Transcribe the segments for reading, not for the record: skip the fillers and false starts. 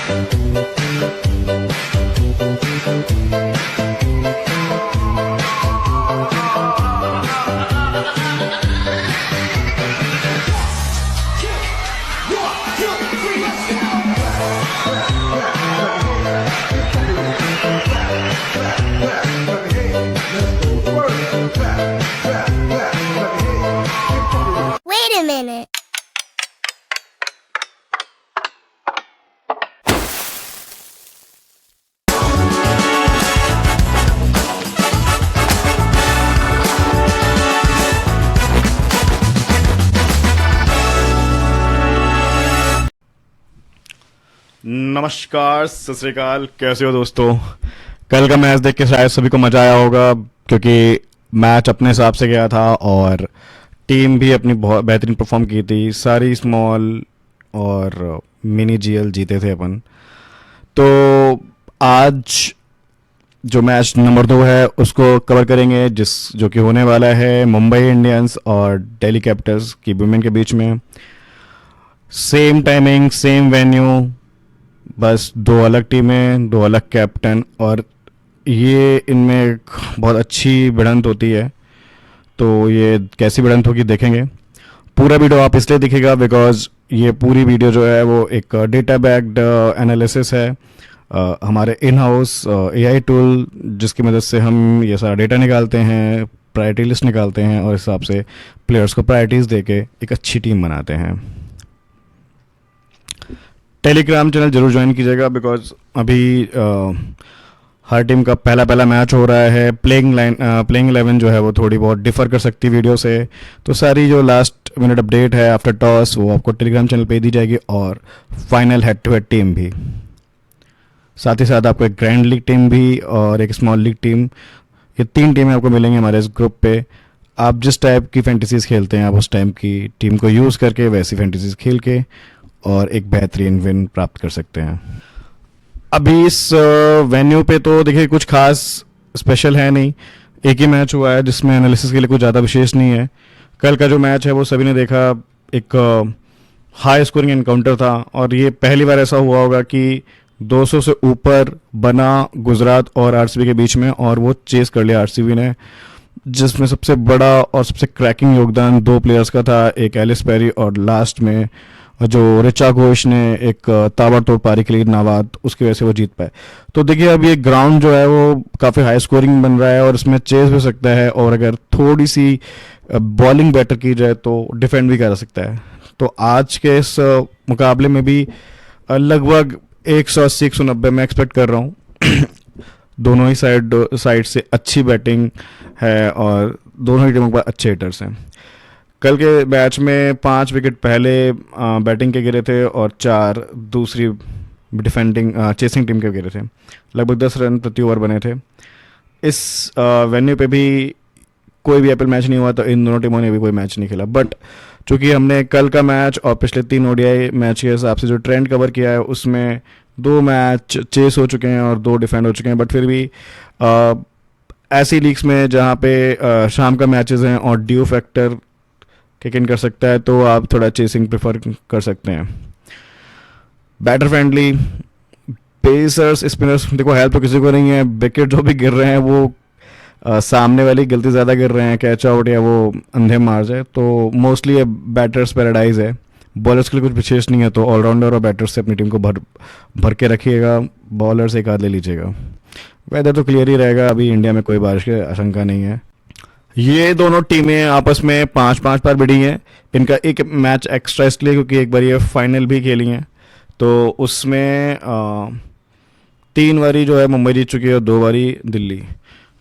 Wait a minute. नमस्कार, सत श्री अकाल। कैसे हो दोस्तों? कल का मैच देख के शायद सभी को मज़ा आया होगा, क्योंकि मैच अपने हिसाब से गया था और टीम भी अपनी बहुत बेहतरीन परफॉर्म की थी। सारी स्मॉल और मिनी जीएल जीते थे अपन। तो आज जो मैच नंबर 2 है उसको कवर करेंगे, जो कि होने वाला है मुंबई इंडियंस और दिल्ली कैपिटल्स की वुमेन के बीच में। सेम टाइमिंग, सेम वेन्यू, बस दो अलग टीमें, दो अलग कैप्टन, और ये इनमें एक बहुत अच्छी भिड़ंत होती है। तो ये कैसी भिड़ंत होगी देखेंगे। पूरा वीडियो आप इसलिए दिखेगा बिकॉज ये पूरी वीडियो जो है वो एक डेटा बैक्ड एनालिसिस है, हमारे इन हाउस एआई टूल, जिसकी मदद से हम ये सारा डेटा निकालते हैं, प्रायोरिटी लिस्ट निकालते हैं और इस हिसाब से प्लेयर्स को प्रायोरिटीज़ देके एक अच्छी टीम बनाते हैं। टेलीग्राम चैनल जरूर ज्वाइन कीजिएगा बिकॉज अभी हर टीम का पहला मैच हो रहा है। प्लेइंग 11 जो है वो थोड़ी बहुत डिफर कर सकती है वीडियो से, तो सारी जो लास्ट मिनट अपडेट है आफ्टर टॉस वो आपको टेलीग्राम चैनल पे दी जाएगी, और final head to head team भी, साथ ही साथ आपको एक ग्रैंड लीग टीम भी और एक स्मॉल लीग टीम, ये 3 टीमें आपको मिलेंगी हमारे इस ग्रुप पे। आप जिस टाइप की फैंटेसीज खेलते हैं आप उस टाइप की टीम को यूज़ करके वैसी फैंटेसीज खेल के और एक बेहतरीन विन प्राप्त कर सकते हैं। अभी इस वेन्यू पे तो देखिए कुछ खास स्पेशल है नहीं, एक ही मैच हुआ है जिसमें एनालिसिस के लिए कुछ ज़्यादा विशेष नहीं है। कल का जो मैच है वो सभी ने देखा, एक हाई स्कोरिंग एनकाउंटर था, और ये पहली बार ऐसा हुआ होगा कि 200 से ऊपर बना गुजरात और आरसीबी के बीच में, और वो चेस कर लिया आरसीबी ने, जिसमें सबसे बड़ा और सबसे क्रैकिंग योगदान 2 प्लेयर्स का था, एक एलिस पेरी और लास्ट में जो ऋचा घोष ने एक ताबड़तोड़ पारी के लिए नाबाद, उसकी वजह से वो जीत पाए। तो देखिए अब ये ग्राउंड जो है वो काफ़ी हाई स्कोरिंग बन रहा है और इसमें चेस भी सकता है, और अगर थोड़ी सी बॉलिंग बेटर की जाए तो डिफेंड भी कर सकता है। तो आज के इस मुकाबले में भी लगभग 180-190 मैं एक्सपेक्ट कर रहा हूँ। दोनों ही साइड से अच्छी बैटिंग है और दोनों ही टीमों के पास अच्छे हिटर्स हैं। कल के मैच में 5 विकेट पहले बैटिंग के गिरे थे और 4 दूसरी डिफेंडिंग चेसिंग टीम के गिरे थे। लगभग 10 रन प्रति ओवर बने थे। इस वेन्यू पे भी कोई भी आईपीएल मैच नहीं हुआ, तो इन दोनों टीमों ने भी कोई मैच नहीं खेला। बट चूंकि हमने कल का मैच और पिछले 3 ओडीआई मैच के हिसाब से जो ट्रेंड कवर किया है उसमें 2 मैच चेस हो चुके हैं और 2 डिफेंड हो चुके हैं, बट फिर भी ऐसी लीग्स में जहाँ पे शाम का मैचेस हैं और ड्यू फैक्टर किक इन कर सकता है, तो आप थोड़ा चेसिंग प्रेफर कर सकते हैं। बैटर फ्रेंडली पेसर्स स्पिनर्स, देखो हेल्प तो किसी को नहीं है, विकेट जो भी गिर रहे हैं वो सामने वाली गलती ज़्यादा गिर रहे हैं, कैच आउट या वो अंधे मार जाए, तो मोस्टली ये बैटर्स पैराडाइज है। बॉलर्स के लिए कुछ विशेष नहीं है, तो ऑलराउंडर और बैटर्स से अपनी टीम को भर के रखिएगा, बॉलर से एक आध ले लीजिएगा। वेदर तो क्लियर ही रहेगा, अभी इंडिया में कोई बारिश की आशंका नहीं है। ये दोनों टीमें आपस में 5-5 बार भिड़ी हैं। इनका एक मैच एक्स्ट्रा इसलिए क्योंकि एक बार ये फाइनल भी खेली हैं, तो उसमें 3 बारी जो है मुंबई जीत चुकी है और 2 बारी दिल्ली।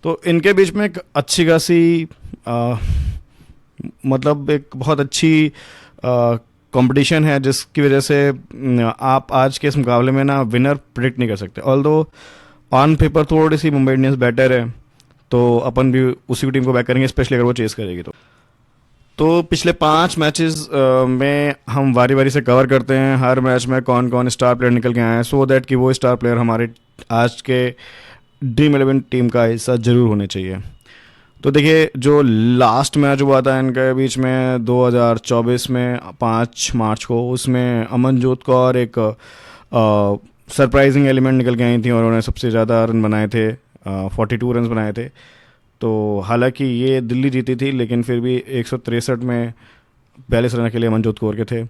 तो इनके बीच में एक अच्छी खासी मतलब एक बहुत अच्छी कंपटीशन है, जिसकी वजह से आप आज के इस मुकाबले में ना विनर प्रेडिक्ट नहीं कर सकते। ऑल्दो ऑन पेपर थोड़ी सी मुंबई इंडियंस बेटर है, तो अपन भी उसी टीम को बैक करेंगे, स्पेशली अगर वो चेस करेगी तो पिछले 5 मैचेस में हम वारी वारी से कवर करते हैं हर मैच में कौन कौन स्टार प्लेयर निकल के आए हैं, सो दैट कि वो स्टार प्लेयर हमारे आज के ड्रीम 11 टीम का हिस्सा जरूर होने चाहिए। तो देखिए जो लास्ट मैच हुआ था इनके बीच में 2024 में 5 मार्च को, उसमें अमनजोत कौर एक सरप्राइजिंग एलिमेंट निकल के आई थी और उन्होंने सबसे ज़्यादा रन बनाए थे, 42 रन बनाए थे। तो हालांकि ये दिल्ली जीती थी, लेकिन फिर भी 163 में 42 रन के लिए मनजोत कौर के थे।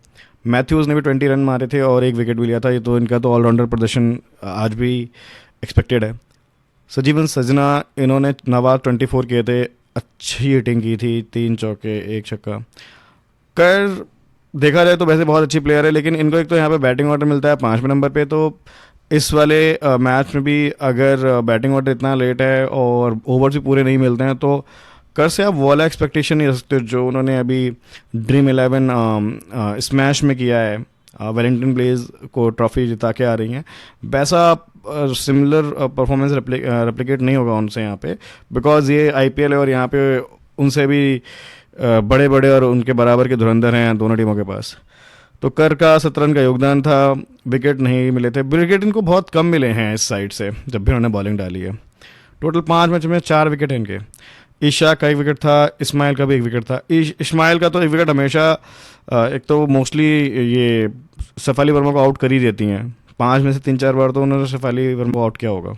मैथ्यूज़ ने भी 20 रन मारे थे और एक विकेट भी लिया था। ये तो इनका तो ऑलराउंडर प्रदर्शन आज भी एक्सपेक्टेड है। सजीवन सजना, इन्होंने नवाब 24 किए थे, अच्छी हिटिंग की थी, 3 चौके 1 छक्का। कर देखा जाए तो वैसे बहुत अच्छी प्लेयर है, लेकिन इनको एक तो यहाँ पे बैटिंग ऑर्डर मिलता है 5वें नंबर पे। तो इस वाले मैच में भी अगर बैटिंग ऑर्डर इतना लेट है और ओवर्स भी पूरे नहीं मिलते हैं, तो कर से आप वो वाला एक्सपेक्टेशन नहीं रख सकते जो उन्होंने अभी ड्रीम 11 स्मैश में किया है। वेलिंगटन ब्लेज को ट्रॉफी जिता के आ रही हैं, वैसा सिमिलर परफॉर्मेंस रेप्लिकेट नहीं होगा उनसे यहाँ पे, बिकॉज ये आईपीएल है और यहाँ पे उनसे भी बड़े बड़े और उनके बराबर के धुरंधर हैं दोनों टीमों के पास। तो कर का 17 रन का योगदान था। विकेट नहीं मिले थे, विकेट इनको बहुत कम मिले हैं इस साइड से जब भी उन्होंने बॉलिंग डाली है। टोटल 5 मैच में 4 विकेट हैं इनके। ईशा का 1 विकेट था, इस्माइल का भी 1 विकेट था। इस्माइल का तो 1 विकेट हमेशा एक तो मोस्टली ये सफाली वर्मा को आउट कर ही देती हैं। 5 में से 3-4 बार तो उन्होंने सफाली वर्मा को आउट किया होगा।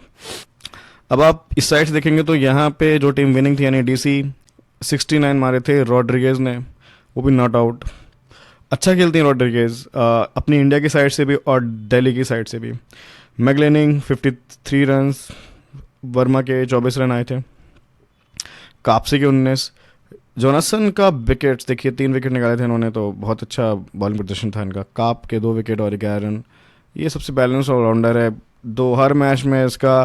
अब आप इस साइड से देखेंगे तो यहाँ पे जो टीम विनिंग थी यानी डीसी, 69 मारे थे रॉड्रिगेज ने, वो भी नॉट आउट। अच्छा खेलती हैं रॉड्रिगेज अपनी इंडिया की साइड से भी और दिल्ली की साइड से भी। मैगलेनिंग 53 रन, वर्मा के 24 रन आए थे, कापसी के 19। जोनासन का विकेट्स देखिए, 3 विकेट निकाले थे इन्होंने, तो बहुत अच्छा बॉलिंग प्रदर्शन था इनका। काप के 2 विकेट और 11 रन। ये सबसे बैलेंस ऑलराउंडर है। दो हर मैच में इसका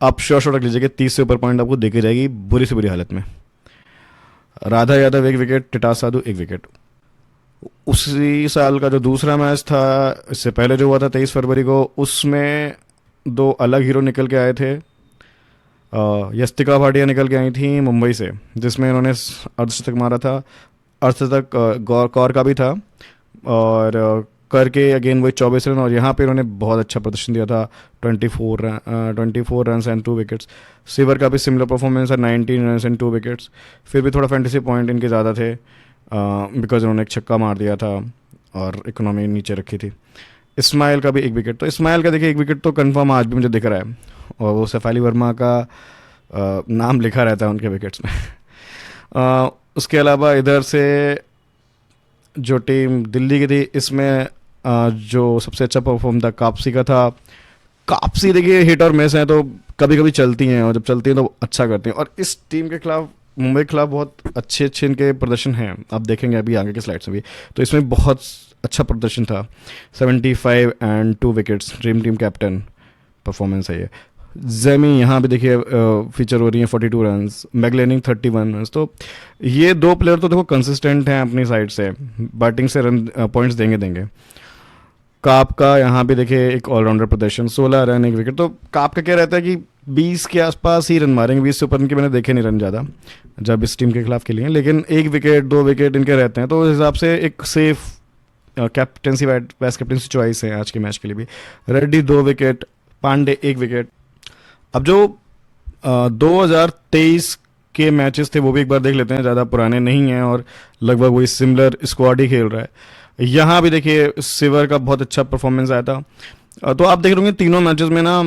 आप श्योर रख लीजिए कि 30 से ऊपर पॉइंट आपको देखी जाएगी बुरी से बुरी हालत में। राधा यादव 1 विकेट, टिटास साधु 1 विकेट। उसी साल का जो दूसरा मैच था, इससे पहले जो हुआ था 23 फरवरी को, उसमें 2 अलग हीरो निकल के आए थे। यस्तिका भाटिया निकल के आई थी मुंबई से, जिसमें इन्होंने अर्धशतक मारा था। अर्धशतक गौर कौर का भी था और करके अगेन वही 24 रन, और यहाँ पे इन्होंने बहुत अच्छा प्रदर्शन दिया था, 24 रन एंड 2 विकेट्स। सिवर का भी सिमिलर परफॉर्मेंस है, 19 रन एंड 2 विकेट्स। फिर भी थोड़ा फैंटेसी पॉइंट इनके ज़्यादा थे बिकॉज उन्होंने एक छक्का मार दिया था और इकोनॉमी नीचे रखी थी। इस्माइल का भी 1 विकेट। तो इस्माइल का देखिए 1 विकेट तो कंफर्म आज भी मुझे दिख रहा है, और वो सफाली वर्मा का नाम लिखा रहता है उनके विकेट्स में। उसके अलावा इधर से जो टीम दिल्ली की थी, इसमें जो सबसे अच्छा परफॉर्म था कापसी का था। कापसी देखिए हिट और मिस हैं, तो कभी कभी चलती हैं, और जब चलती हैं तो अच्छा करती हैं। और इस टीम के खिलाफ, मुंबई के खिलाफ, बहुत अच्छे अच्छे इनके प्रदर्शन हैं। आप देखेंगे अभी आगे के स्लाइड्स में भी, तो इसमें बहुत अच्छा प्रदर्शन था। 75 and 2 wickets, dream team captain performance है ये। जेमी यहाँ भी देखिए फीचर हो रही है, 42 रन। मैगलेनिंग 31 रन। तो ये 2 प्लेयर तो देखो कंसिस्टेंट हैं अपनी साइड से, बैटिंग से रन पॉइंट्स देंगे। काप का यहाँ भी देखिए एक ऑलराउंडर प्रदर्शन, 16 रन 1 विकेट। तो काप का क्या रहता है कि 20 के आसपास ही रन मारेंगे, 20 से ऊपर इनके मैंने देखे नहीं रन ज़्यादा जब इस टीम के खिलाफ खेली, लेकिन 1 विकेट 2 विकेट इनके रहते हैं। तो उस हिसाब से एक safe captaincy vice captaincy choice है आज के मैच के लिए भी। Reddy 2 wicket, Pandey 1 wicket. अब जो 2023 के मैचेस थे वो भी एक बार देख लेते हैं, ज़्यादा पुराने नहीं हैं और लगभग वही सिमिलर स्क्वाड ही खेल रहा है। यहाँ भी देखिए सिवर का बहुत अच्छा परफॉर्मेंस आया था। तो आप देख रहे होंगे तीनों मैचेस में ना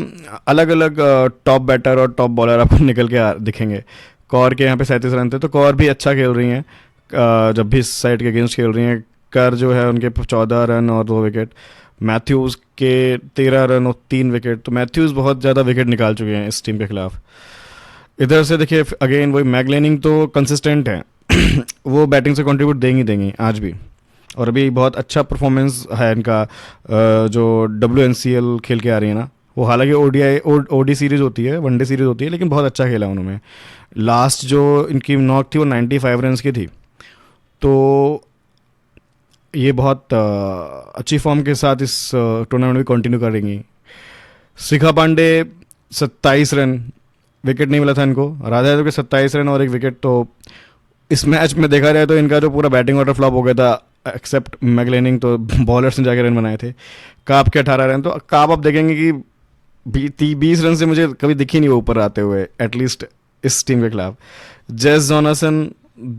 अलग अलग टॉप बैटर और टॉप बॉलर आपको निकल के दिखेंगे। कौर के यहाँ पे 37 रन थे, तो कौर भी अच्छा खेल रही हैं जब भी इस साइड के अगेंस्ट खेल रही हैं। कर जो है उनके 14 रन और 2 विकेट। मैथ्यूज़ के 13 रन और 3 विकेट। तो मैथ्यूज़ बहुत ज़्यादा विकेट निकाल चुके हैं इस टीम के खिलाफ। इधर से देखिए अगेन वही मैगलेनिंग तो कंसिस्टेंट है वो बैटिंग से कंट्रीब्यूट देंगी आज भी, और अभी बहुत अच्छा परफॉर्मेंस है इनका। जो WNCL खेल के आ रही है ना, वो हालांकि ओडी सीरीज़ होती है, वनडे सीरीज़ होती है, लेकिन बहुत अच्छा खेला उन्होंने। लास्ट जो इनकी नॉक थी वो 95 रन की थी। तो ये बहुत अच्छी फॉर्म के साथ इस टूर्नामेंट में कंटिन्यू करेंगी। शिखा पांडे 27 रन, विकेट नहीं मिला था इनको। राधा यादव के 27 रन और 1 विकेट। तो इस मैच में देखा जाए तो इनका जो पूरा बैटिंग ऑर्डर फ्लॉप हो गया था, एक्सेप्ट मैगलेनिंग, तो बॉलर्स ने जाके रन बनाए थे। काप के 18 रन। तो काप आप देखेंगे कि 20 रन से मुझे कभी दिखी नहीं वो ऊपर आते हुए, एटलीस्ट इस टीम के खिलाफ। Jess Jonassen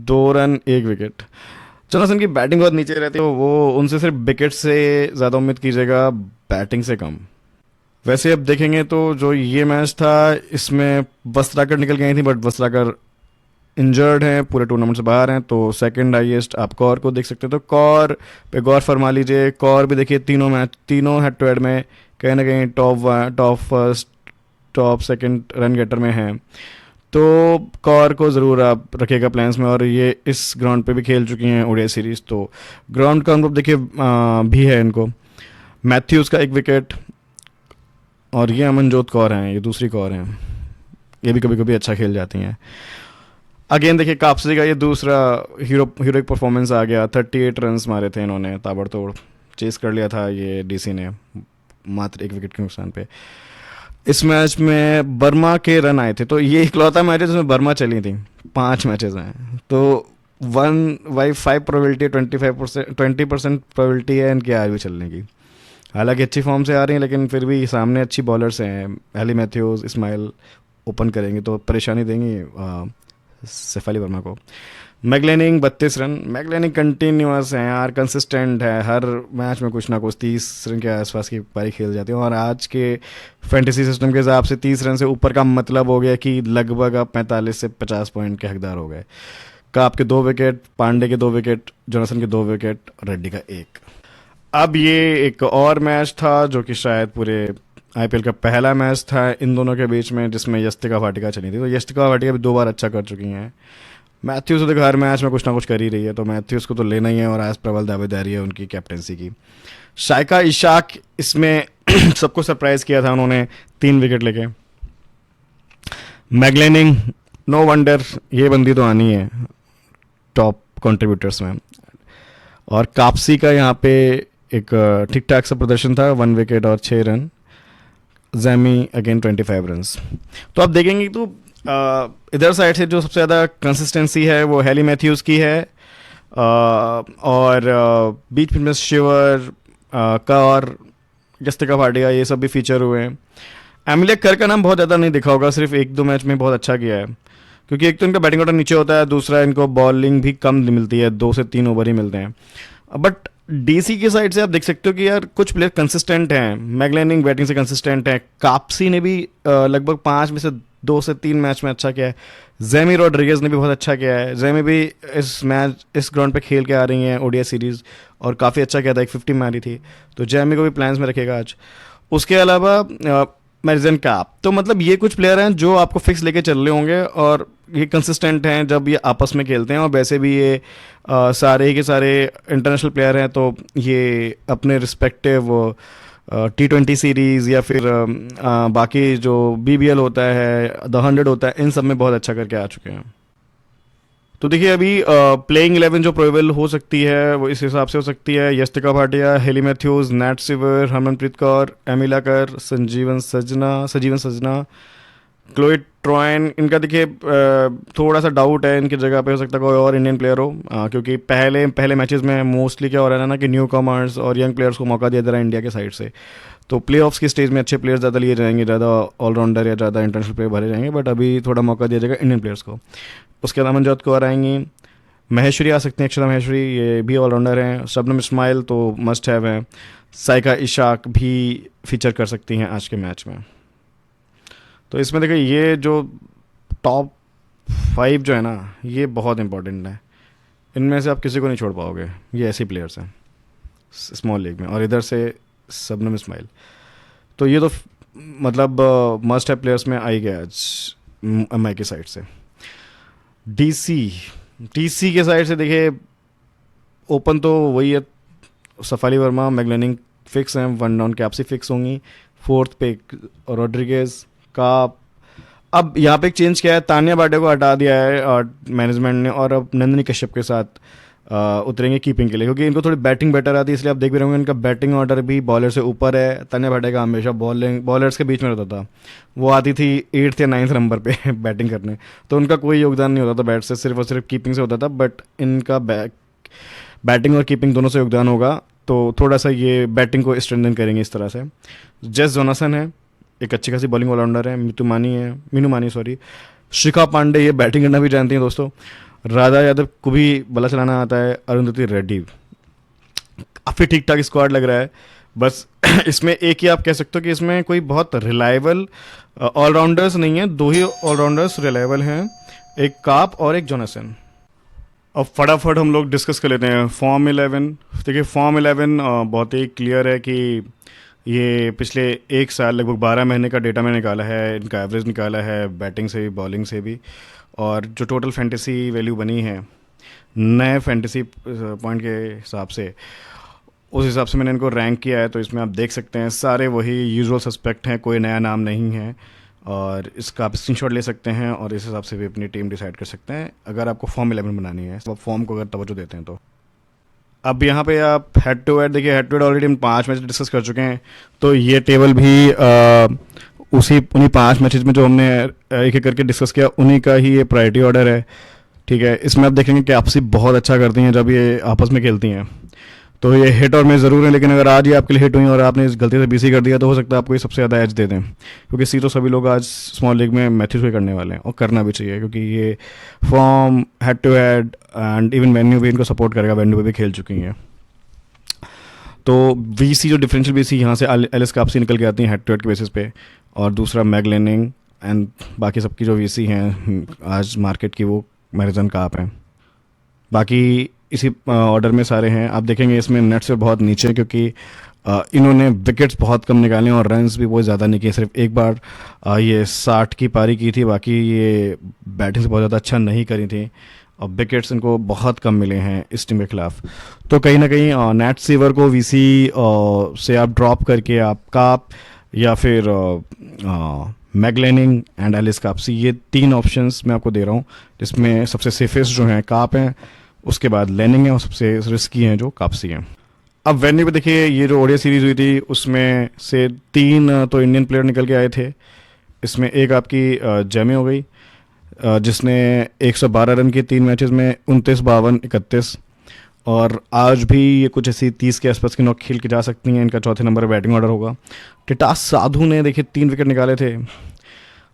2 run 1 wicket. Jonassen की बैटिंग बहुत नीचे रहती है, वो उनसे सिर्फ विकेट से ज़्यादा उम्मीद कीजिएगा, बैटिंग से कम। वैसे अब देखेंगे तो जो ये मैच था इसमें वस्त्राकर निकल गई थी, बट वस्त्राकर इंजर्ड हैं, पूरे टूर्नामेंट से बाहर हैं, तो सेकंड हाईएस्ट आप कौर को देख सकते हैं। तो कौर पे गौर फरमा लीजिए। कौर भी देखिए तीनों मैच, तीनों हेड टू हेड में कहीं ना कहीं top first top second run getter में हैं। तो कौर को ज़रूर आप रखिएगा प्लान्स में, और ये इस ग्राउंड पे भी खेल चुकी हैं ओडीआई सीरीज़, तो ग्राउंड का अनुभव देखिए भी है इनको। मैथ्यूज़ का एक विकेट, और ये अमनजोत कौर हैं, ये दूसरी कौर हैं, ये भी कभी कभी अच्छा खेल जाती हैं। अगेन देखिए कापसी का ये दूसरा हीरोइक परफॉर्मेंस आ गया। 38 रन्स मारे थे इन्होंने, ताबड़तोड़ चेस कर लिया था ये डीसी ने मात्र 1 विकेट के नुकसान पे। इस मैच में बर्मा के रन आए थे, तो ये इकलौता मैच है जिसमें बर्मा चली थी। 5 मैचेस हैं, तो 1/5 प्रोबेबिलिटी, 20% प्रोबेबिलिटी है इनकी आगे चलने की। हालांकि अच्छी फॉर्म से आ रही हैं, लेकिन फिर भी सामने अच्छी बॉलर्स हैं। एली मैथ्यूज़, इस्माइल ओपन करेंगे तो परेशानी देंगी सैफ अली वर्मा को। मैगलेनिंग 32 रन। मैगलेनिंग कंटिन्यूस है यार, कंसिस्टेंट है, हर मैच में कुछ ना कुछ 30 रन के आसपास की पारी खेल जाती है, और आज के फैंटेसी सिस्टम के हिसाब से 30 रन से ऊपर का मतलब हो गया कि लगभग आप 45 से 50 पॉइंट के हकदार हो गए। काप के 2 विकेट, पांडे के 2 विकेट, जोनासन के 2 विकेट, रेड्डी का 1। अब ये एक और मैच था जो कि शायद पूरे आईपीएल का पहला मैच था इन दोनों के बीच में, जिसमें यस्तिका वाटिका चली थी। तो यस्तिका वाटिका भी 2 बार अच्छा कर चुकी हैं। मैथ्यूज़ तो देखो हर मैच में कुछ ना कुछ कर ही रही है, तो मैथ्यूज़ को तो लेना ही है, और आज प्रबल दावेदारी है उनकी कैप्टेंसी की। शाइका इशाक इसमें सबको सरप्राइज किया था उन्होंने, 3 विकेट लेके। मैगलेनिंग, नो वंडर, ये बंदी तो आनी है टॉप कंट्रीब्यूटर्स में। और कापसी का यहाँ पे एक ठीक ठाक सा प्रदर्शन था, 1 विकेट और 6 रन। Jamie again 25 runs. तो आप देखेंगे तो इधर साइड से जो सबसे ज़्यादा कंसिस्टेंसी है वो हेली मैथ्यूज़ की है, और बीच में शिवर का और जस्तिका वाटिका ये सब भी फीचर हुए हैं। एमिलिया कर का नाम बहुत ज़्यादा नहीं दिखा होगा, सिर्फ 1-2 मैच में बहुत अच्छा किया है, क्योंकि एक तो इनका बैटिंग ऑर्डर नीचे होता है, दूसरा इनको बॉलिंग भी कम मिलती है, 2 से 3 ओवर ही मिलते हैं। बट डीसी की साइड से आप देख सकते हो कि यार कुछ प्लेयर कंसिस्टेंट हैं। मैगलेनिंग बैटिंग से कंसिस्टेंट है, कापसी ने भी लगभग 5 में से 2 से 3 मैच में अच्छा किया है। जेमी रॉड्रिगेज ने भी बहुत अच्छा किया है। जेमी भी इस ग्राउंड पे खेल के आ रही हैं ओडीआई सीरीज़, और काफ़ी अच्छा किया था, एक 50 मारी थी, तो जेमी को भी प्लान्स में रखेगा आज। उसके अलावा मैरिजन काप, तो मतलब ये कुछ प्लेयर हैं जो आपको फिक्स लेके चल रहे होंगे, और ये कंसिस्टेंट हैं जब ये आपस में खेलते हैं, और वैसे भी ये सारे के सारे इंटरनेशनल प्लेयर हैं, तो ये अपने रिस्पेक्टिव T20 सीरीज़ या फिर बाकी जो BBL होता है, द 100 होता है, इन सब में बहुत अच्छा करके आ चुके हैं। तो देखिए अभी प्लेइंग 11 जो प्रोबेबल हो सकती है वो इस हिसाब से हो सकती है: Yastika Bhatia, Hayley Matthews, Nat Sciver, Harmanpreet Kaur, Amelia Kerr, Sanjeevan सजना, क्लोई ट्रॉयन। इनका देखिए थोड़ा सा डाउट है, इनकी जगह पे हो सकता है कोई और इंडियन प्लेयर हो, क्योंकि पहले मैचेस में मोस्टली क्या हो रहा है ना कि न्यू कमर्स और यंग प्लेयर्स को मौका दिया जा रहा है इंडिया के साइड से। तो प्लेऑफ्स की स्टेज में अच्छे प्लेयर्स ज़्यादा लिए जाएंगे, ज़्यादा ऑलराउंडर या ज़्यादा इंटरनेशनल प्लेयर भरे जाएंगे, बट अभी थोड़ा मौका दिया जाएगा इंडियन प्लेयर्स को। उसके अलावा अमनजोत कौर आएंगी, महेश्वरी आ सकती हैं, अक्षरा महेश्वरी, ये भी ऑलराउंडर हैं। शबनम इस्माइल तो मस्ट हैव हैं। साइका इशाक भी फीचर कर सकती हैं आज के मैच में। तो इसमें देखिए ये जो टॉप 5 जो है ना, ये बहुत इंपॉर्टेंट है। इनमें से आप किसी को नहीं छोड़ पाओगे, ये ऐसे प्लेयर्स हैं स्मॉल लीग में। और इधर से शबनम इस्माइल, तो ये तो मतलब मस्ट हैव प्लेयर्स में आई गया आज एमआई की साइड से। डीसी के साइड से देखिए ओपन तो वही है, सैफ अली वर्मा, मैगलेनिंग फिक्स हैं, 1 डाउन कैप्सी फिक्स होंगी। 4th पे रॉड्रिगेज का। अब यहाँ पे एक चेंज किया है, तानिया बाटे को हटा दिया है और मैनेजमेंट ने, और अब नंदिनी कश्यप के साथ उतरेंगे कीपिंग के लिए, क्योंकि इनको थोड़ी बैटिंग बेटर आती है, इसलिए आप देख भी रहे होंगे इनका बैटिंग ऑर्डर भी बॉलर से ऊपर है। तानिया बाटे का हमेशा बॉलर्स के बीच में रहता था, वो आती थी 8th या 9th नंबर पे बैटिंग करने, तो उनका कोई योगदान नहीं होता था बैट से, सिर्फ और सिर्फ कीपिंग से होता था। बट इनका बैटिंग और कीपिंग दोनों से योगदान होगा, तो थोड़ा सा ये बैटिंग को स्ट्रेंथन करेंगे इस तरह से। जेस जोनासन है, एक अच्छी खासी बॉलिंग ऑलराउंडर है। मीनू मानी शिखा पांडे, ये बैटिंग करना भी जानती हैं दोस्तों। राधा यादव को भी बल्ला चलाना आता है। अरुंधति रेड्डी, काफ़ी ठीक ठाक स्क्वाड लग रहा है। बस इसमें एक ही आप कह सकते हो कि इसमें कोई बहुत रिलायबल ऑलराउंडर्स नहीं है, दो ही ऑलराउंडर्स रिलायबल हैं, एक काप और एक जोनासन। अब फटाफट हम लोग डिस्कस कर लेते हैं फॉर्म 11। देखिए फॉर्म 11 बहुत ही क्लियर है कि ये पिछले एक साल लगभग 12 महीने का डेटा मैंने निकाला है, इनका एवरेज निकाला है बैटिंग से भी बॉलिंग से भी, और जो टोटल फैंटेसी वैल्यू बनी है नए फैंटेसी पॉइंट के हिसाब से, उस हिसाब से मैंने इनको रैंक किया है। तो इसमें आप देख सकते हैं सारे वही यूजुअल सस्पेक्ट हैं, कोई नया नाम नहीं है, और इसका आप स्क्रीनशॉट ले सकते हैं और इस हिसाब से भी अपनी टीम डिसाइड कर सकते हैं अगर आपको फॉर्म 11 बनानी है, तो फॉर्म को अगर तवज्जो देते हैं तो। अब यहाँ पे आप हेड टू हेड देखिए, हेड टू हेड ऑलरेडी हम 5 मैच डिस्कस कर चुके हैं, तो ये टेबल भी उन्हीं 5 मैचेस में जो हमने एक एक करके डिस्कस किया उन्हीं का ही ये प्रायोरिटी ऑर्डर है। ठीक है, इसमें आप देखेंगे कि आपसी बहुत अच्छा करती हैं जब ये आपस में खेलती हैं, तो ये हिट और मिस ज़रूर है, लेकिन अगर आज ही आपके लिए हिट हुई और आपने इस गलती से बीसी कर दिया तो हो सकता है आपको ये सबसे ज़्यादा एज दे दें, क्योंकि सी तो सभी लोग आज स्मॉल लीग में मैथ्यूज को करने वाले हैं, और करना भी चाहिए क्योंकि ये form head to head and even venue भी इनको सपोर्ट करेगा, वेन्यू पे भी खेल चुकी हैं। तो वीसी जो डिफरेंशियल वीसी यहाँ से एलिस काप्सी निकल के आती हैं हेड टू हेड के बेसिस पे, और दूसरा मैग लेनिंग एंड बाकी सबकी जो वीसी हैं आज मार्केट की वो मैरिजन काप हैं। बाकी इसी ऑर्डर में सारे हैं। आप देखेंगे इसमें नेट से बहुत नीचे, क्योंकि इन्होंने विकेट्स बहुत कम निकाले और रन्स भी बहुत ज़्यादा नहीं किए, सिर्फ एक बार ये 60 की पारी की थी, बाकी ये बैटिंग से बहुत ज़्यादा अच्छा नहीं करी थी, और विकेट्स इनको बहुत कम मिले हैं इस टीम के खिलाफ। तो कहीं ना कहीं नेट सीवर को वीसी से आप ड्रॉप करके आप काप या फिर मैगलेनिंग एंड एलिस काप्सी, ये 3 ऑप्शंस मैं आपको दे रहा हूँ, जिसमें सबसे सेफेस्ट जो हैं काप हैं, उसके बाद लेनिंग है, और सबसे रिस्की हैं जो काप्सी हैं। अब वेन्यू पे देखिए, ये जो ओडिया सीरीज़ हुई थी उसमें से 3 तो इंडियन प्लेयर निकल के आए थे। इसमें एक आपकी जैमी हो गई, जिसने 112 रन की 3 मैचेस में 29, 52, 31, और आज भी ये कुछ ऐसी 30 के आसपास की नॉक खेल के जा सकती हैं। इनका चौथे नंबर बैटिंग ऑर्डर होगा। टिटास साधु ने देखिए 3 विकेट निकाले थे,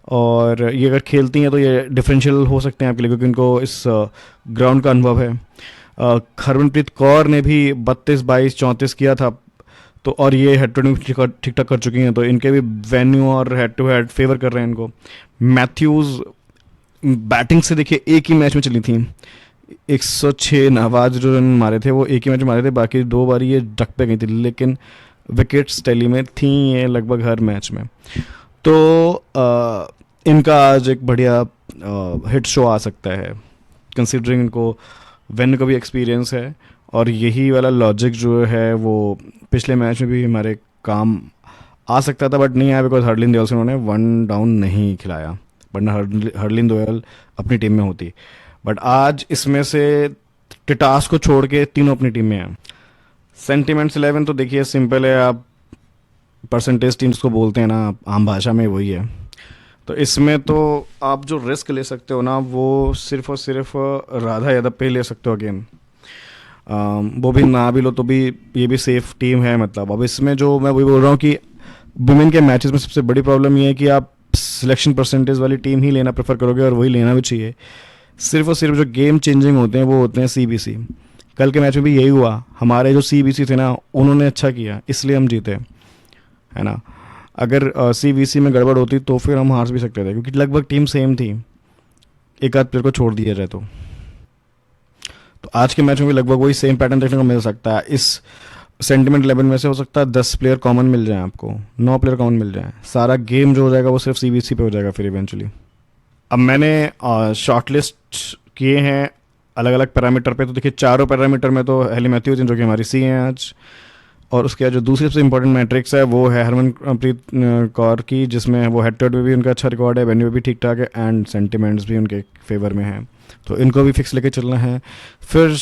और ये अगर खेलती हैं तो ये डिफरेंशियल हो सकते हैं आपके लिए, क्योंकि इनको इस ग्राउंड का अनुभव है। हरमनप्रीत कौर ने भी 32, 22, 34 किया था, तो और ये हेड टू हेड ठीक ठाक कर चुकी हैं, तो इनके भी वेन्यू और हेड टू हेड फेवर कर रहे हैं इनको। मैथ्यूज़ बैटिंग से देखिए एक ही मैच में चली थी, 106 नवाज जो रन मारे थे वो एक ही मैच में मारे थे, बाकी 2 बार ये डक पे गई थी, लेकिन विकेट्स टैली में थी ये लगभग हर मैच में। तो इनका आज एक बढ़िया हिट शो आ सकता है, कंसिडरिंग इनको वेन्यू का भी एक्सपीरियंस है, और यही वाला लॉजिक जो है वो पिछले मैच में भी हमारे काम आ सकता था, बट नहीं आया, बिकॉज हरलिन दोयल से उन्होंने 1 डाउन नहीं खिलाया, वरना हरलिन दोयल अपनी टीम में होती। बट आज इसमें से टिटास को छोड़ के तीनों अपनी टीम में हैं। सेंटिमेंट्स 11 तो देखिए सिंपल है, आप परसेंटेज टीम्स को बोलते हैं ना आम भाषा में, वही है। तो इसमें तो आप जो रिस्क ले सकते हो ना, वो सिर्फ और सिर्फ राधा यादव पे ही ले सकते हो अगेन, वो भी ना भी लो तो भी ये भी सेफ टीम है। मतलब अब इसमें जो मैं वही बोल रहा हूँ कि वुमेन के मैचेस में सबसे बड़ी प्रॉब्लम ये है कि आप सिलेक्शन परसेंटेज वाली टीम ही लेना प्रेफर करोगे, और वही लेना भी चाहिए। सिर्फ और सिर्फ जो गेम चेंजिंग होते हैं वो होते हैं सीबीसी। कल के मैच में भी यही हुआ, हमारे जो सीबीसी थे ना उन्होंने अच्छा किया, इसलिए हम जीते, है ना। अगर सीबीसी में गड़बड़ होती तो फिर हम हार भी सकते थे, क्योंकि लगभग टीम सेम थी, एक आध प्लेयर को छोड़ दिया जाए तो आज के मैच में भी लगभग वही सेम पैटर्न देखने को मिल सकता है। इस सेंटिमेंट 11 में से हो सकता है 10 प्लेयर कॉमन मिल जाए आपको, 9 प्लेयर कॉमन मिल जाए, सारा गेम जो हो जाएगा वो सिर्फ सीबीसी पे हो जाएगा फिर इवेंचुअली। अब मैंने शॉर्टलिस्ट किए हैं अलग अलग पैरामीटर पे, तो देखिए चारों पैरामीटर में तो हेली मैथ्यूज जो कि हमारी सी हैं आज, और उसके बाद जो दूसरी सबसे इंपॉर्टेंट मैट्रिक्स है वो है हरमनप्रीत कौर की, जिसमें वो हेड टू हेड में भी उनका अच्छा रिकॉर्ड है, वेन्यू में भी ठीक ठाक है, एंड सेंटिमेंट्स भी उनके फेवर में हैं, तो इनको भी फिक्स लेके चलना है। फिर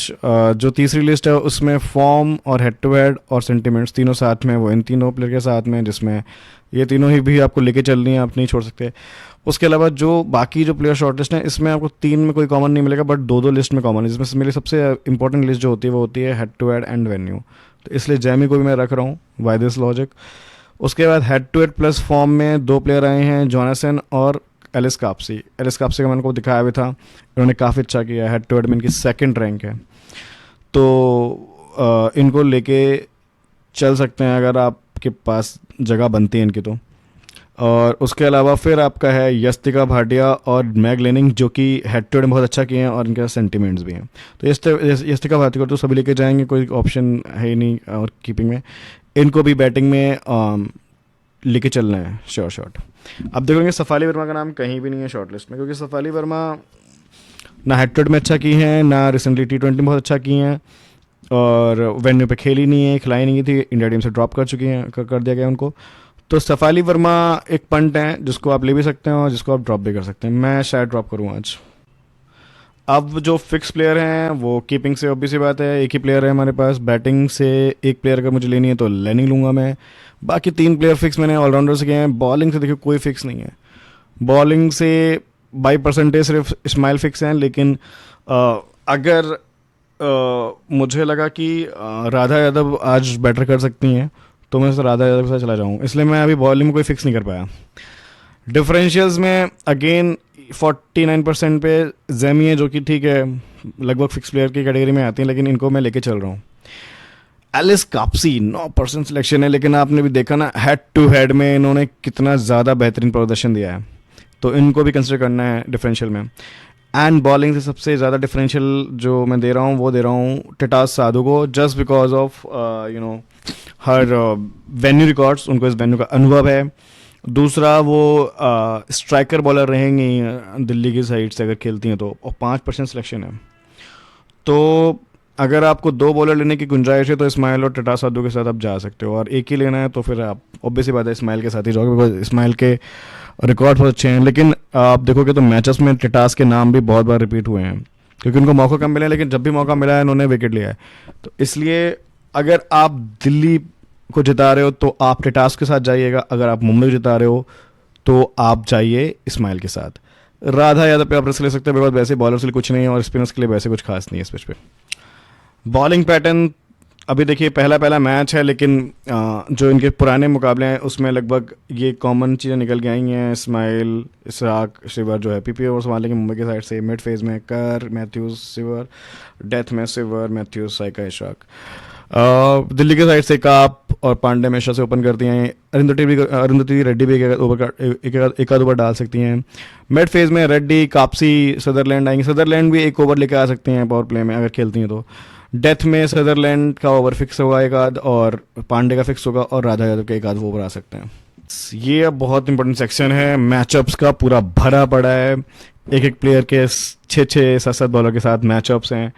जो तीसरी लिस्ट है उसमें फॉर्म और हेड टू हेड और सेंटिमेंट्स तीनों साथ में, वो इन तीनों प्लेयर के साथ में, जिसमें ये तीनों ही भी आपको लेके चलनी है, आप नहीं छोड़ सकते। उसके अलावा जो बाकी जो प्लेयर शॉर्ट लिस्ट है इसमें आपको 3 में कोई कॉमन नहीं मिलेगा, बट 2 लिस्ट में कॉमन है, जिसमें मेरी सबसे इंपॉर्टेंट लिस्ट जो होती है वो होती है head to head and venue, तो इसलिए जैमी को भी मैं रख रहा हूँ बाय दिस लॉजिक। उसके बाद head to head plus form में 2 प्लेयर आए हैं, जोनासन और एलिस काप्सी। एलिस काप्सी का मैंने को दिखाया भी था, इन्होंने काफ़ी अच्छा किया, हेड टू हेड में इनकी 2nd रैंक है, तो इनको लेके चल सकते हैं अगर आपके पास जगह बनती है इनकी तो। और उसके अलावा फिर आपका है यस्तिका भाटिया और मैग लेनिंग, जो कि हेड टू हेड बहुत अच्छा किए हैं और इनके सेंटिमेंट्स भी हैं। तो यस्तिका भाटिया को तो सभी लेके जाएंगे, कोई ऑप्शन है ही नहीं। और कीपिंग में इनको भी बैटिंग में लेके चलना है श्योर शॉट। अब देखोगे सफाली वर्मा का नाम कहीं भी नहीं है शॉर्ट लिस्ट में, क्योंकि सफाली वर्मा ना हेड टू हेड में अच्छा की हैं, ना रिसेंटली T20 में बहुत अच्छा की हैं, और वेन्यू पे खेली नहीं है, खिलाई नहीं थी, इंडिया टीम से ड्रॉप कर चुकी हैं, कर दिया गया उनको। तो सफाली वर्मा एक पंट है जिसको आप ले भी सकते हैं और जिसको आप ड्रॉप भी कर सकते हैं। मैं शायद ड्रॉप करूँ आज। अब जो फिक्स प्लेयर हैं वो कीपिंग से ऑब्वियस सी बात है, एक ही प्लेयर है हमारे पास। बैटिंग से एक प्लेयर अगर मुझे लेनी है तो लेनिंग लूँगा मैं। बाकी 3 प्लेयर फिक्स मैंने ऑलराउंडर से किए हैं। बॉलिंग से देखिए कोई फिक्स नहीं है। बॉलिंग से बाई परसेंटेज सिर्फ इस्माइल फिक्स हैं, लेकिन अगर मुझे लगा कि राधा यादव आज बैटर कर सकती हैं तो मैं राधा यादव के साथ चला जाऊँ, इसलिए मैं अभी बॉलिंग में कोई फिक्स नहीं कर पाया। डिफरेंशियल्स में अगेन 49% पे जेमी है, जो कि ठीक है, लगभग फिक्स प्लेयर की कैटेगरी में आती हैं, लेकिन इनको मैं लेके चल रहा हूँ। एलिस काप्सी 9% सिलेक्शन है, लेकिन आपने भी देखा ना हेड टू हेड में इन्होंने कितना ज़्यादा बेहतरीन प्रदर्शन दिया है, तो इनको भी कंसिडर करना है डिफरेंशियल में। एंड बॉलिंग से सबसे ज़्यादा डिफरेंशियल जो मैं दे रहा हूँ वो दे रहा हूँ टिटास साधु को, just because of her venue records, उनको इस वेन्यू का अनुभव है। दूसरा वो स्ट्राइकर बॉलर रहेंगी दिल्ली की साइड से अगर खेलती हैं तो, और 5% सिलेक्शन है। तो अगर आपको 2 बॉलर लेने की गुंजाइश है तो इस्माइल और टिटास साधु के साथ आप जा सकते हो, और एक ही लेना है तो फिर आप ऑब्वियसली बात है इस्माइल के साथ ही जाओगे, बिकॉज इस्माइल के रिकॉर्ड बहुत अच्छे हैं। लेकिन आप देखोगे तो मैचेस में टिटास के नाम भी बहुत बार रिपीट हुए हैं, क्योंकि उनको मौका कम मिला है, लेकिन जब भी मौका मिला है इन्होंने विकेट लिया है। तो इसलिए अगर आप दिल्ली को जिता रहे हो तो आप टिटास के साथ जाइएगा, अगर आप मुंबई को जिता रहे हो तो आप जाइए इस्माइल के साथ। राधा यादव पे आप रिस्क ले सकते हैं, बिकॉज वैसे बॉलर्स के लिए कुछ नहीं है और स्पिनर्स के लिए वैसे कुछ खास नहीं है इस पिच पे। बॉलिंग पैटर्न अभी देखिए पहला मैच है, लेकिन जो इनके पुराने मुकाबले हैं उसमें लगभग ये कॉमन चीज़ें निकल के आई हैं। इस्माइल, इशराक, सिवर जो है पीपी ओवर संभालेंगे मुंबई की साइड से। मिड फेज में कर, मैथ्यूज, सिवर। डेथ में सिवर, मैथ्यूज, साइका, इशराक। दिल्ली की साइड से काप और पांडे हमेशा से ओपन करती हैं। अरुंधति रेड्डी भी एक आध ओवर डाल सकती हैं। मिड फेज में रेड्डी, कापसी, सदरलैंड आएंगे। सदरलैंड भी एक ओवर लेकर आ सकती हैं पावर प्ले में अगर खेलती हैं तो। डेथ में सदरलैंड का ओवर फिक्स होगा एक आध, और पांडे का फिक्स होगा, और राधा यादव के एक आध ओवर आ सकते हैं। ये अब बहुत इंपॉर्टेंट सेक्शन है, मैचअप्स का पूरा भरा पड़ा है। एक एक प्लेयर के 6-6, 7-7 बॉलर के साथ मैचअप्स हैं,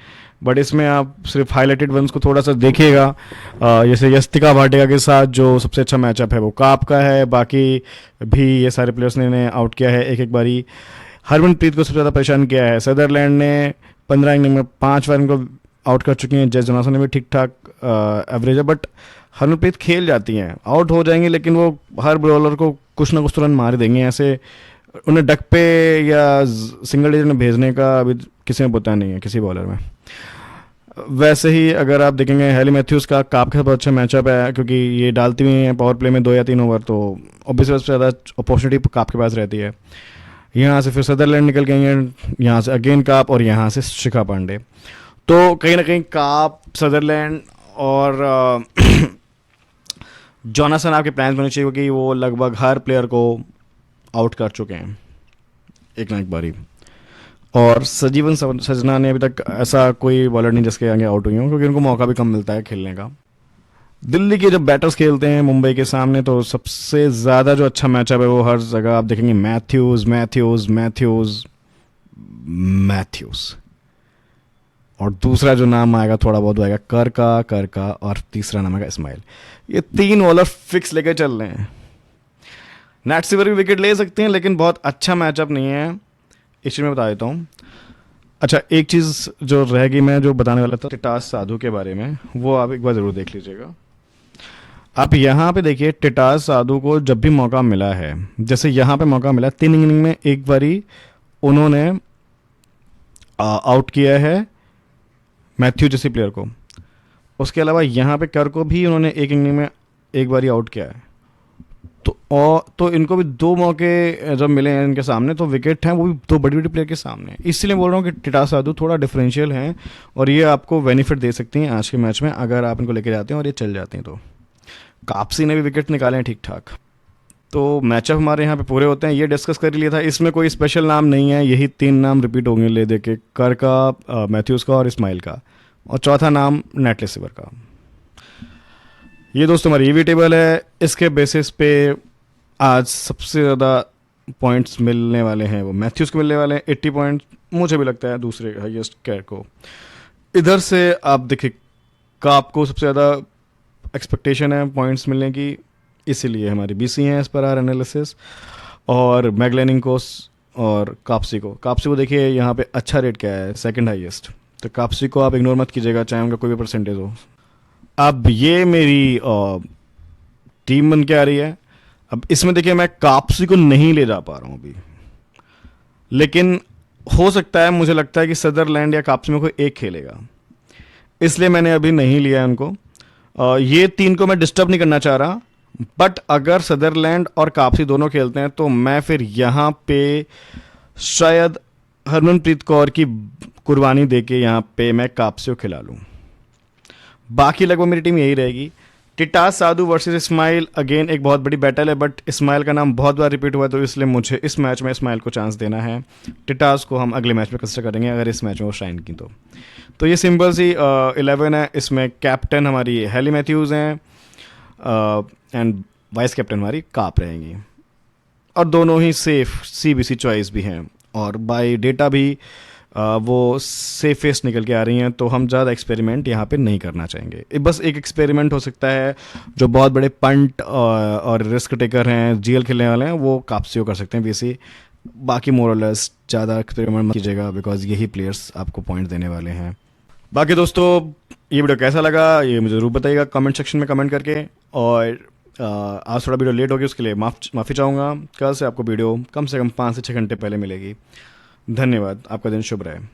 बट इसमें आप सिर्फ हाईलाइटेड वंस को थोड़ा सा देखिएगा। जैसे यस्तिका भाटिया के साथ जो सबसे अच्छा मैचअप है वो काप का है, बाकी भी ये सारे प्लेयर्स ने आउट किया है एक एक बारी। हरमनप्रीत को सबसे ज़्यादा परेशान किया है सदरलैंड ने। 15 इनिंग में 5 बार इनको आउट कर चुकी हैं। जस जोनासन ने भी ठीक ठाक एवरेज है, बट हरमनप्रीत खेल जाती हैं, आउट हो जाएंगी, लेकिन वो हर बॉलर को कुछ ना कुछ तो रन मार देंगे। ऐसे उन्हें डक पे या सिंगल डिजिट में भेजने का अभी किसी में पता नहीं है किसी बॉलर में। वैसे ही अगर आप देखेंगे हैली मैथ्यूज़ का काप के साथ बहुत अच्छा मैचअप है, क्योंकि ये डालती हुई हैं पावर प्ले में 2 या 3 ओवर, तो ऑब्वियसली सबसे ज़्यादा अपॉर्चुनिटी काप के पास रहती है। यहाँ से फिर सदरलैंड निकल गई हैं, यहाँ से अगेन काप, और यहाँ से शिखा पांडे। तो कहीं ना कहीं काप, सदरलैंड और जॉनासन आपके प्लान्स बने चाहिए, क्योंकि वो लगभग हर प्लेयर को आउट कर चुके हैं एक ना एक बारी। और सजीवन सजना ने अभी तक ऐसा कोई बॉलर नहीं जिसके आगे आउट हुई हो, क्योंकि उनको मौका भी कम मिलता है खेलने का। दिल्ली के जब बैटर्स खेलते हैं मुंबई के सामने तो सबसे ज़्यादा जो अच्छा मैचअप है वो हर जगह आप देखेंगे मैथ्यूज़, मैथ्यूज़, मैथ्यूज़, मैथ्यूज़, और दूसरा जो नाम आएगा थोड़ा बहुत आएगा कर का, और तीसरा नाम आएगा इस्माइल। ये 3 बॉलर फिक्स लेकर चल रहे हैं। नैट सिवर भी विकेट ले सकते हैं, लेकिन बहुत अच्छा मैचअप नहीं है, इस चीज़ में बता देता हूँ। अच्छा, एक चीज़ जो रहेगी मैं जो बताने वाला था टिटास साधु के बारे में, वो आप एक बार ज़रूर देख लीजिएगा। आप यहाँ पे देखिए टिटास साधु को जब भी मौका मिला है, जैसे यहाँ पे मौका मिला 3 इनिंग में एक बारी उन्होंने आउट किया है मैथ्यू जैसे प्लेयर को। उसके अलावा यहाँ पे कर को भी उन्होंने 1 इनिंग में एक बारी आउट किया है। तो इनको भी 2 मौके जब मिले हैं इनके सामने, तो विकेट हैं वो भी 2 बड़ी बड़ी प्लेयर के सामने। इसलिए बोल रहा हूँ कि टिटास साधु थोड़ा डिफरेंशियल हैं, और ये आपको बेनिफिट दे सकती हैं आज के मैच में अगर आप इनको लेके जाते हैं और ये चल जाते हैं तो। कापसी ने भी विकेट निकाले हैं ठीक ठाक। तो मैचअप हमारे यहाँ पे पूरे होते हैं, ये डिस्कस कर लिया था। इसमें कोई स्पेशल नाम नहीं है, यही 3 नाम रिपीट होंगे ले दे के, कर का, मैथ्यूज़ का और इस्माइल का, और चौथा नाम नेट रिसीवर का। ये दोस्तों हमारी ईवी टेबल है। इसके बेसिस पे आज सबसे ज़्यादा पॉइंट्स मिलने वाले हैं वो मैथ्यूज़ को मिलने वाले हैं 80 पॉइंट्स, मुझे भी लगता है दूसरे हाईएस्ट कैर को। इधर से आप देखिए काप को सबसे ज़्यादा एक्सपेक्टेशन है पॉइंट्स मिलने की, इसीलिए हमारी BC हैं एज पर आर एनालिसिस। और मैगलेनिंग को और कापसी को देखिए यहाँ पे अच्छा रेट क्या है, सेकंड हाईएस्ट। तो कापसी को आप इग्नोर मत कीजिएगा, चाहे उनका कोई भी परसेंटेज हो। अब ये मेरी टीम बन के आ रही है। अब इसमें देखिए मैं कापसी को नहीं ले जा पा रहा हूँ अभी, लेकिन हो सकता है, मुझे लगता है कि सदरलैंड या कापसी में कोई एक खेलेगा, इसलिए मैंने अभी नहीं लिया उनको। ये 3 को मैं डिस्टर्ब नहीं करना चाह रहा, बट अगर सदरलैंड और कापसी दोनों खेलते हैं तो मैं फिर यहाँ पे शायद हरमनप्रीत कौर की कुर्बानी देके यहाँ पे मैं कापसी को खिला लूँ। बाकी लगभग मेरी टीम यही रहेगी। टिटास साधु वर्सेस इस्माइल, अगेन एक बहुत बड़ी बैटल है, बट इस्माइल का नाम बहुत बार रिपीट हुआ है, तो इसलिए मुझे इस मैच में इस्माइल को चांस देना है। टिटास को हम अगले मैच में कंसिडर करेंगे अगर इस मैच में वो शाइन की तो ये सिंपल सी 11 है। इसमें कैप्टन हमारी हेली मैथ्यूज़ हैं एंड वाइस कैप्टन हमारी काप रहेंगी, और दोनों ही सेफ CBC चॉइस भी हैं, और बाय डेटा भी वो सेफेस्ट निकल के आ रही हैं। तो हम ज़्यादा एक्सपेरिमेंट यहाँ पे नहीं करना चाहेंगे। बस एक एक्सपेरिमेंट हो सकता है, जो बहुत बड़े पंट और रिस्क टेकर हैं, GL खेलने वाले हैं, वो कापसी कर सकते हैं BC। बाकी मोरलेस ज़्यादा एक्सपेरिमेंट मत कीजिएगा, बिकॉज यही प्लेयर्स आपको पॉइंट देने वाले हैं। बाकी दोस्तों ये वीडियो कैसा लगा ये मुझे ज़रूर बताइएगा कमेंट सेक्शन में कमेंट करके। और आज थोड़ा वीडियो लेट हो गई, उसके लिए माफ़ी चाहूँगा। कल से आपको वीडियो कम से कम 5 से 6 घंटे पहले मिलेगी। धन्यवाद, आपका दिन शुभ रहे।